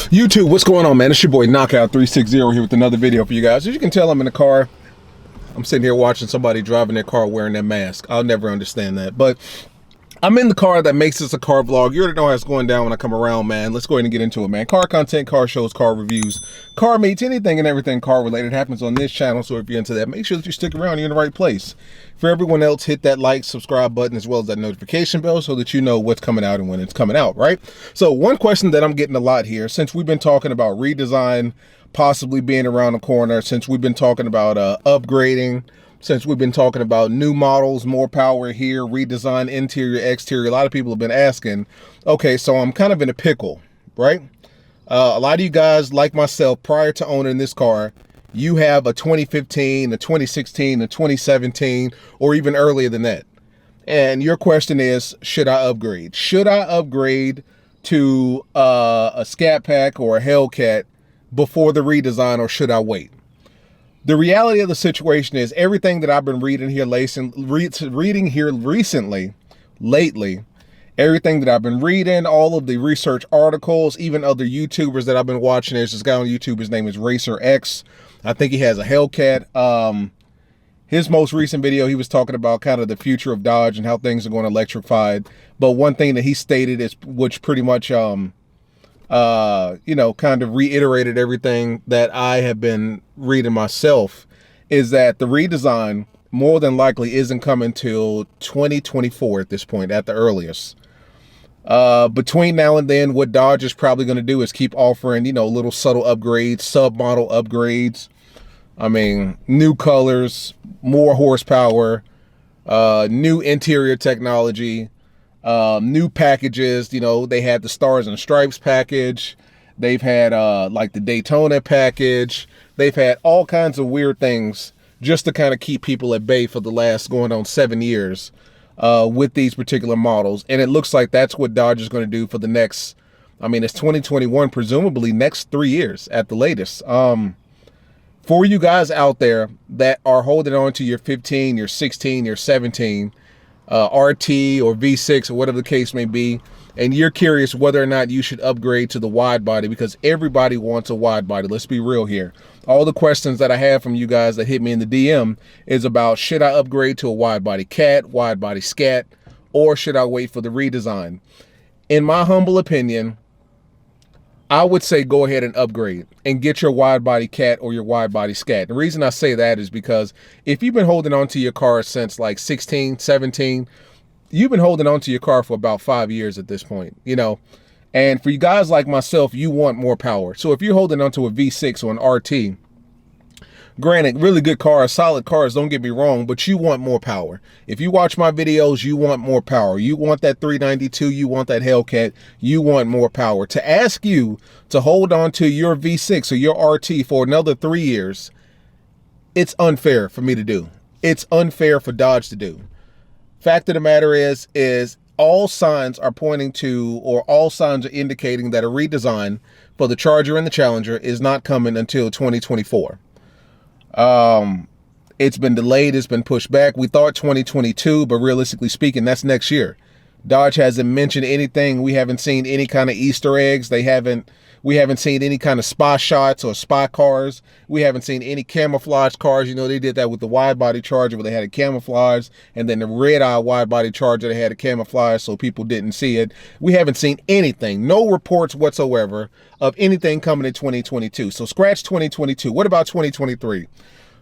YouTube, what's going on, man? It's your boy Knockout 360 here with another video for you guys. As you can tell, I'm in the car. I'm sitting here watching somebody driving their car wearing their mask. I'll never understand that. But I'm in the car that makes this a car vlog. You already know how it's going down when I come around, man. Let's go ahead and get into it, man. Car content, car shows, car reviews, car meets, anything and everything car related happens on this channel. So if you're into that, make sure that you stick around. You're in the right place. For everyone else, hit that like, subscribe button, as well as that notification bell so that you know what's coming out and when it's coming out, right? So one question that I'm getting a lot here, since we've been talking about redesign possibly being around the corner, since we've been talking about upgrading, since we've been talking about new models, more power here, redesign, interior, exterior, a lot of people have been asking, okay, so I'm kind of in a pickle, right? A lot of you guys, like myself, prior to owning this car, you have a 2015, a 2016, a 2017, or even earlier than that. And your question is, should I upgrade? Should I upgrade to a SCAT Pack or a Hellcat before the redesign, or should I wait? The reality of the situation is everything that I've been reading here recently, lately, everything that I've been reading, all of the research articles, even other YouTubers that I've been watching. There's this guy on YouTube, his name is Racer X. I think he has a Hellcat. His most recent video, he was talking about kind of the future of Dodge and how things are going electrified. But one thing that he stated is, which pretty much, you know, kind of reiterated everything that I have been reading myself, is that the redesign more than likely isn't coming till 2024 at this point, at the earliest. Between now and then, what Dodge is probably going to do is keep offering, you know, little subtle upgrades, sub-model upgrades. I mean, new colors, more horsepower, new interior technology, new packages. You know, they had the Stars and Stripes package. They've had like the Daytona package. They've had all kinds of weird things just to kind of keep people at bay for the last going on 7 years with these particular models. And it looks like that's what Dodge is going to do for the next, I mean, it's 2021, presumably next 3 years at the latest. For you guys out there that are holding on to your 15, your 16, your 17, RT or V6 or whatever the case may be, and you're curious whether or not you should upgrade to the wide body, because everybody wants a wide body. Let's be real here. All the questions that I have from you guys that hit me in the DM is about, should I upgrade to a wide body cat, wide body scat, or should I wait for the redesign? In my humble opinion, I would say go ahead and upgrade and get your wide body cat or your wide body scat. The reason I say that is because if you've been holding on to your car since like 16, 17, you've been holding on to your car for about 5 years at this point, you know. And for you guys like myself, you want more power. So if you're holding on to a V6 or an RT, granted, really good cars, solid cars, don't get me wrong, but you want more power. If you watch my videos, you want more power. You want that 392, you want that Hellcat, you want more power. To ask you to hold on to your V6 or your RT for another 3 years, it's unfair for me to do. It's unfair for Dodge to do. Fact of the matter is all signs are pointing to, or all signs are indicating that a redesign for the Charger and the Challenger is not coming until 2024. It's been delayed, it's been pushed back. We thought 2022, but realistically speaking, that's next year. Dodge hasn't mentioned anything. We haven't seen any kind of Easter eggs. We haven't seen any kind of spy shots or spy cars. We haven't seen any camouflage cars. You know, they did that with the wide body Charger where they had a camouflage, and then the red eye wide body Charger, they had a camouflage so people didn't see it. We haven't seen anything, no reports whatsoever of anything coming in 2022. So scratch 2022. What about 2023?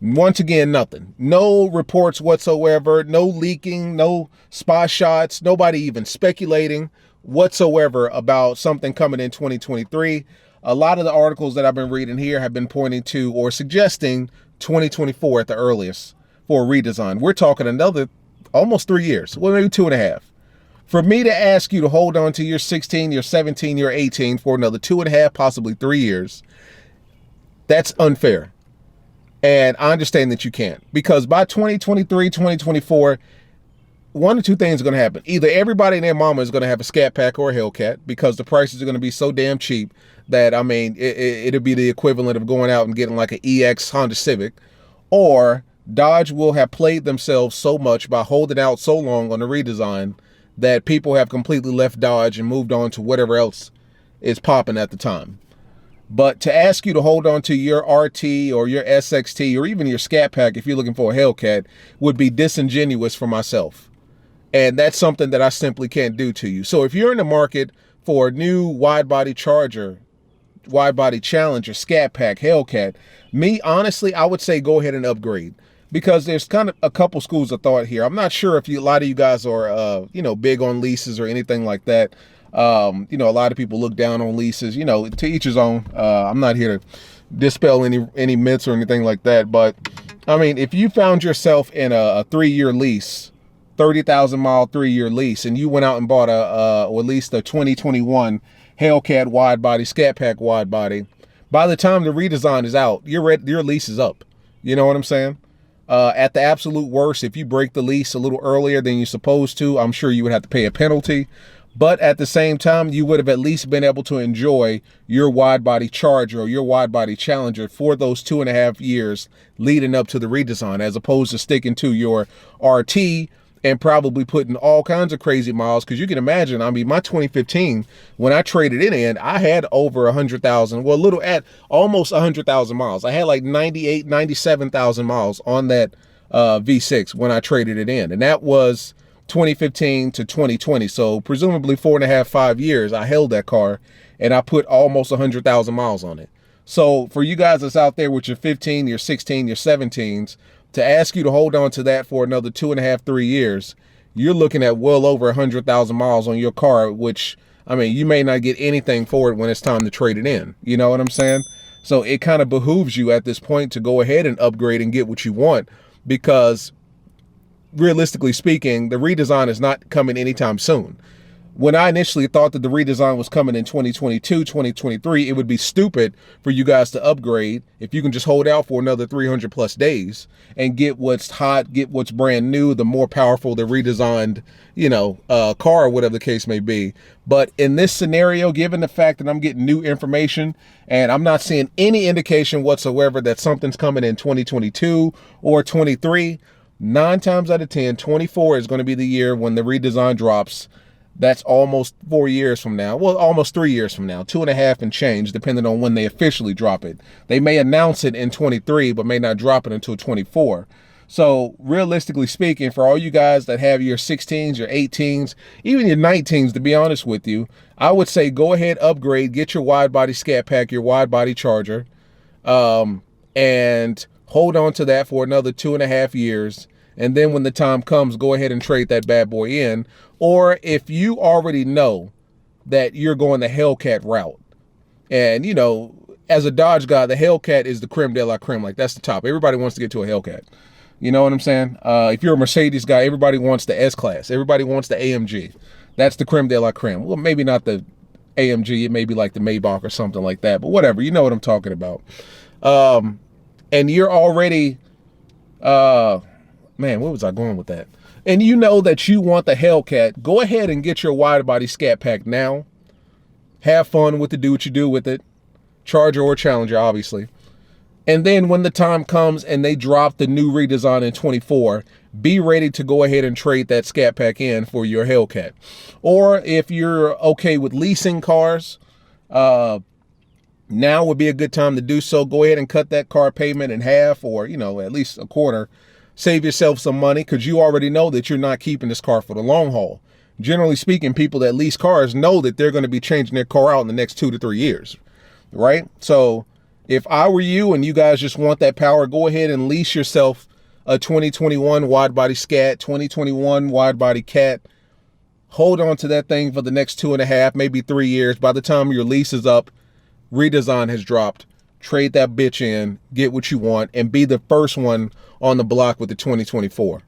Once again, nothing. No reports whatsoever, no leaking, no spy shots, nobody even speculating whatsoever about something coming in 2023. A lot of the articles that I've been reading here have been pointing to or suggesting 2024 at the earliest for a redesign. We're talking another almost 3 years, well, maybe 2.5. For me to ask you to hold on to your 16, your 17, your 18 for another 2.5, possibly 3 years, that's unfair. And I understand that you can't, because by 2023, 2024, one or two things are going to happen. Either everybody and their mama is going to have a SCAT Pack or a Hellcat, because the prices are going to be so damn cheap that, I mean, it'll be the equivalent of going out and getting like an EX Honda Civic, or Dodge will have played themselves so much by holding out so long on the redesign that people have completely left Dodge and moved on to whatever else is popping at the time. But to ask you to hold on to your RT or your SXT or even your SCAT Pack if you're looking for a Hellcat would be disingenuous for myself. And that's something that I simply can't do to you. So if you're in the market for a new wide body Charger, wide body Challenger, SCAT Pack, Hellcat, me, honestly, I would say go ahead and upgrade, because there's kind of a couple schools of thought here. I'm not sure if a lot of you guys are, big on leases or anything like that. A lot of people look down on leases, to each his own. I'm not here to dispel any myths or anything like that. But I mean, if you found yourself in a 3-year lease, 30,000 mile 3-year lease, and you went out and bought or at least a 2021 Hellcat wide body, SCAT Pack wide body, by the time the redesign is out, your lease is up. You know what I'm saying? At the absolute worst, if you break the lease a little earlier than you're supposed to, I'm sure you would have to pay a penalty. But at the same time, you would have at least been able to enjoy your wide body Charger or your wide body Challenger for those 2.5 years leading up to the redesign, as opposed to sticking to your RT and probably putting all kinds of crazy miles. Because you can imagine, I mean, my 2015, when I traded it in, I had over 100,000, well, a little at almost 100,000 miles. I had like 97,000 miles on that V6 when I traded it in. And that was 2015 to 2020. So presumably 4.5, 5 years, I held that car and I put almost 100,000 miles on it. So for you guys that's out there with your 15, your 16, your 17s, to ask you to hold on to that for another 2.5, 3 years, you're looking at well over 100,000 miles on your car, which, I mean, you may not get anything for it when it's time to trade it in. You know what I'm saying? So it kind of behooves you at this point to go ahead and upgrade and get what you want, because realistically speaking, the redesign is not coming anytime soon. When I initially thought that the redesign was coming in 2022, 2023, it would be stupid for you guys to upgrade if you can just hold out for another 300 plus days and get what's hot, get what's brand new, the more powerful, the redesigned, car, or whatever the case may be. But in this scenario, given the fact that I'm getting new information and I'm not seeing any indication whatsoever that something's coming in 2022 or 23, 9 times out of 10, 24 is going to be the year when the redesign drops. That's almost 4 years from now. Well, almost 3 years from now, 2.5 and change, depending on when they officially drop it. They may announce it in 23, but may not drop it until 24. So realistically speaking, for all you guys that have your 16s, your 18s, even your 19s, to be honest with you, I would say go ahead, upgrade, get your wide body SCAT Pack, your wide body Charger, and hold on to that for another 2.5 years. And then when the time comes, go ahead and trade that bad boy in. Or if you already know that you're going the Hellcat route, and as a Dodge guy, the Hellcat is the creme de la creme. Like, that's the top. Everybody wants to get to a Hellcat. You know what I'm saying? If you're a Mercedes guy, everybody wants the S-Class. Everybody wants the AMG. That's the creme de la creme. Well, maybe not the AMG. It may be like the Maybach or something like that. But whatever. You know what I'm talking about. And you're already... man, where was I going with that? And you know that you want the Hellcat, go ahead and get your wide body SCAT Pack now. Have fun with it, do what you do with it. Charger or Challenger, obviously. And then when the time comes and they drop the new redesign in 24, be ready to go ahead and trade that SCAT Pack in for your Hellcat. Or if you're okay with leasing cars, now would be a good time to do so. Go ahead and cut that car payment in half, or, at least a quarter. Save yourself some money, because you already know that you're not keeping this car for the long haul. Generally speaking, people that lease cars know that they're going to be changing their car out in the next 2 to 3 years, right? So if I were you and you guys just want that power, go ahead and lease yourself a 2021 wide body SCAT, 2021 wide body Cat. Hold on to that thing for the next 2.5, maybe 3 years. By the time your lease is up, redesign has dropped. Trade that bitch in, get what you want, and be the first one on the block with the 2024.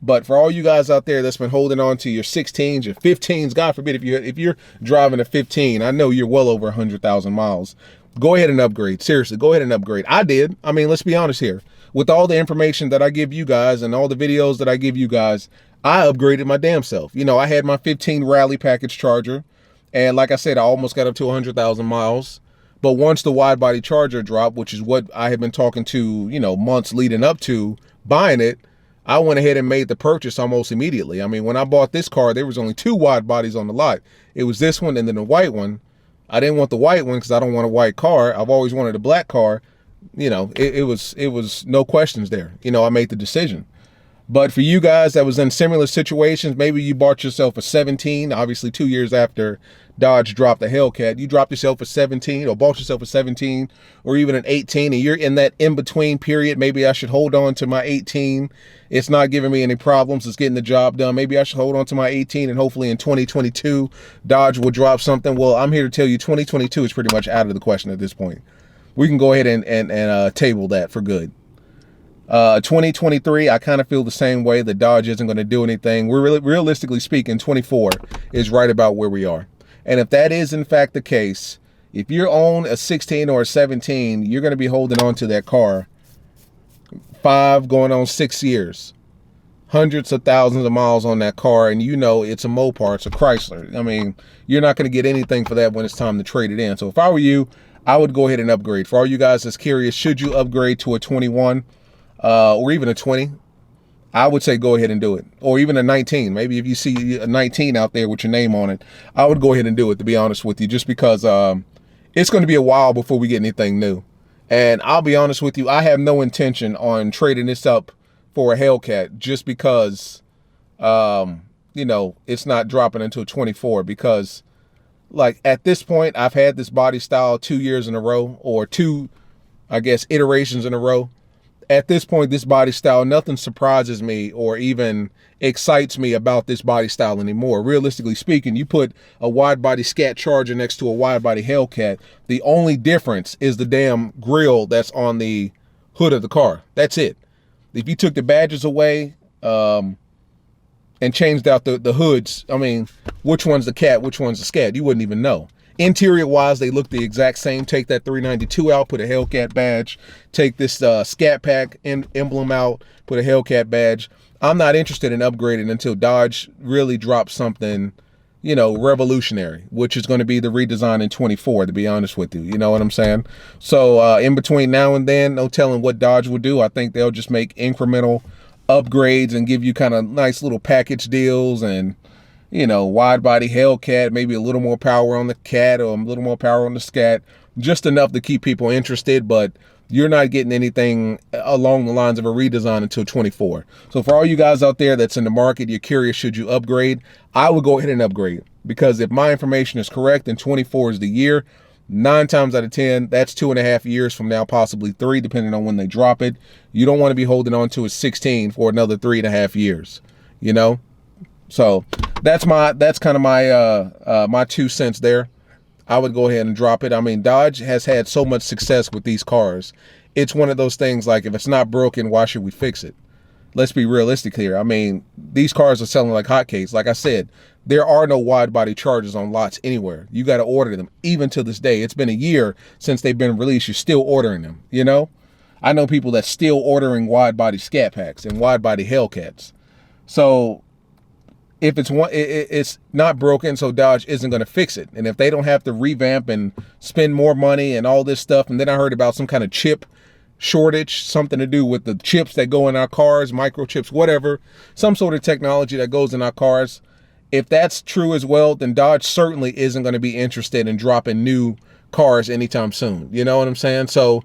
But for all you guys out there that's been holding on to your 16s, your 15s, God forbid, if you're driving a 15, I know you're well over 100,000 miles. Go ahead and upgrade. Seriously, go ahead and upgrade. I did. I mean, let's be honest here. With all the information that I give you guys and all the videos that I give you guys, I upgraded my damn self. I had my 15 Rally package Charger, and like I said, I almost got up to 100,000 miles. But once the wide body Charger dropped, which is what I had been talking to, months leading up to buying it, I went ahead and made the purchase almost immediately. I mean, when I bought this car, there was only 2 wide bodies on the lot. It was this one and then the white one. I didn't want the white one because I don't want a white car. I've always wanted a black car. You know, it was no questions there. You know, I made the decision. But for you guys that was in similar situations, maybe you bought yourself a 17, obviously 2 years after Dodge dropped the Hellcat, you dropped yourself a 17 or bought yourself a 17 or even an 18, and you're in that in-between period. Maybe I should hold on to my 18. It's not giving me any problems. It's getting the job done. Maybe I should hold on to my 18 and hopefully in 2022, Dodge will drop something. Well, I'm here to tell you 2022 is pretty much out of the question at this point. We can go ahead and table that for good. 2023, I kind of feel the same way. The Dodge isn't going to do anything. We're realistically speaking, 24 is right about where we are. And if that is in fact the case, if you own a 16 or a 17, you're going to be holding on to that car 5 going on 6 years, hundreds of thousands of miles on that car, and you know it's a Mopar, it's a Chrysler. I mean, you're not going to get anything for that when it's time to trade it in. So if I were you, I would go ahead and upgrade. For all you guys that's curious, should you upgrade to a 21? Or even a 20, I would say go ahead and do it. Or even a 19. Maybe if you see a 19 out there with your name on it, I would go ahead and do it, to be honest with you, just because it's going to be a while before we get anything new. And I'll be honest with you, I have no intention on trading this up for a Hellcat just because, you know, it's not dropping until 24. Because, like, at this point, I've had this body style 2 years in a row, or 2, I guess, iterations in a row. At this point, this body style, nothing surprises me or even excites me about this body style anymore. Realistically speaking, you put a wide body Scat Charger next to a wide body Hellcat, the only difference is the damn grill that's on the hood of the car. That's it. If you took the badges away and changed out the hoods, I mean, which one's the Cat, which one's the Scat, you wouldn't even know. Interior wise, they look the exact same. Take that 392 out, put a Hellcat badge. Take this SCAT PACK emblem out, put a Hellcat badge. I'm not interested in upgrading until Dodge really drops something, you know, revolutionary, which is going to be the redesign in 24, to be honest with you. You know what I'm saying? So in between now and then, no telling what Dodge will do. I think they'll just make incremental upgrades and give you kind of nice little package deals and, you know, wide body Hellcat, maybe a little more power on the Cat or a little more power on the Scat, just enough to keep people interested, but you're not getting anything along the lines of a redesign until 24. So for all you guys out there that's in the market, you're curious, should you upgrade? I would go ahead and upgrade, because if my information is correct and 24 is the year, 9 times out of 10, that's 2.5 years from now, possibly 3, depending on when they drop it. You don't want to be holding on to a 16 for another 3.5 years, you know? So that's kind of my my 2 cents there. I would go ahead and drop it. I mean, Dodge has had so much success with these cars. It's one of those things like, if it's not broken, why should we fix it? Let's be realistic here. I mean, these cars are selling like hotcakes. Like I said, there are no wide body Chargers on lots anywhere. You got to order them. Even to this day, it's been a year since they've been released. You're still ordering them, you know? I know people that's still ordering wide body Scat Packs and wide body Hellcats. So if it's not broken, so Dodge isn't going to fix it. And if they don't have to revamp and spend more money and all this stuff, and then I heard about some kind of chip shortage, something to do with the chips that go in our cars, microchips, whatever, some sort of technology that goes in our cars. If that's true as well, then Dodge certainly isn't going to be interested in dropping new cars anytime soon. You know what I'm saying? So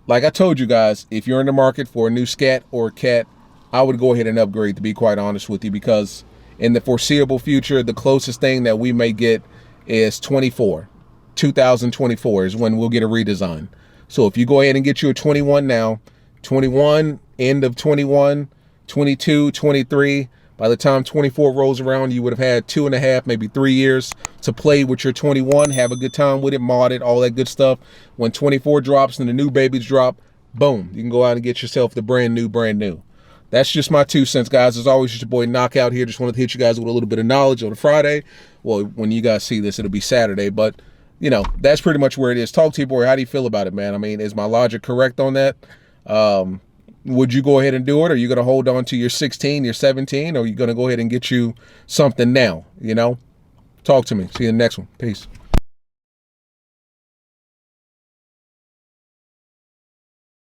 like I told you guys, if you're in the market for a new Scat or a Cat, I would go ahead and upgrade, to be quite honest with you, because in the foreseeable future, the closest thing that we may get is 2024 is when we'll get a redesign. So if you go ahead and get you a 21 now, 21, end of 21, 22, 23, by the time 24 rolls around, you would have had 2.5, maybe 3 years to play with your 21, have a good time with it, mod it, all that good stuff. When 24 drops and the new babies drop, boom, you can go out and get yourself the brand new. That's just my 2 cents, guys. As always, it's your boy Knockout here. Just wanted to hit you guys with a little bit of knowledge on a Friday. Well, when you guys see this, it'll be Saturday. But, you know, that's pretty much where it is. Talk to you, boy. How do you feel about it, man? I mean, is my logic correct on that? Would you go ahead and do it? Or are you going to hold on to your 16, your 17? Or are you going to go ahead and get you something now, you know? Talk to me. See you in the next one. Peace.